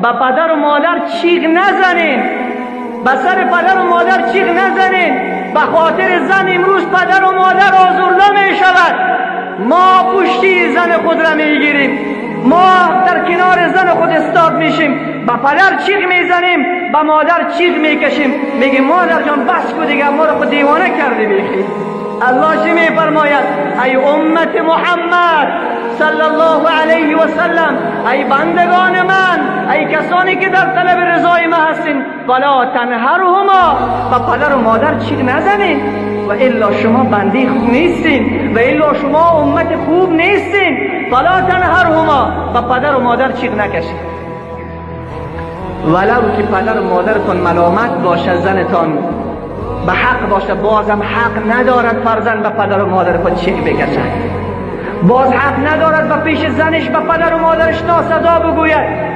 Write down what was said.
به پدر و مادر چیغ نزنین، به سر پدر و مادر چیغ نزنین. به خاطر زن امروز پدر و مادر آزرده می شود. ما پشتی زن خود را می گیریم، ما در کنار زن خود استاد میشیم، به پدر چیغ میزنیم، به مادر چیغ میکشیم، میگیم مادر جان بس کو دیگه، ما را خود دیوانه کردی بیخی. الله چی میفرماید؟ ای امت محمد صلی الله علیه و سلم، ای بندگان من، ای کسانی که در طلب رضای من هستین، فلا تنهرهما، به پدر و مادر چیغ نزنین، و الا شما بنده خوب نیستین، و الا شما امت خوب نیستین. فلا تنهرهما، به پدر و مادر چیغ نکشید. ولو که پدر و مادرتان ملامت باشه، زنتان به حق باشه، بازم حق ندارد فرزند به پدر و مادر خود چیغ بکشد. باز حق ندارد به پیش زنش به پدر و مادرش ناسزا بگوید.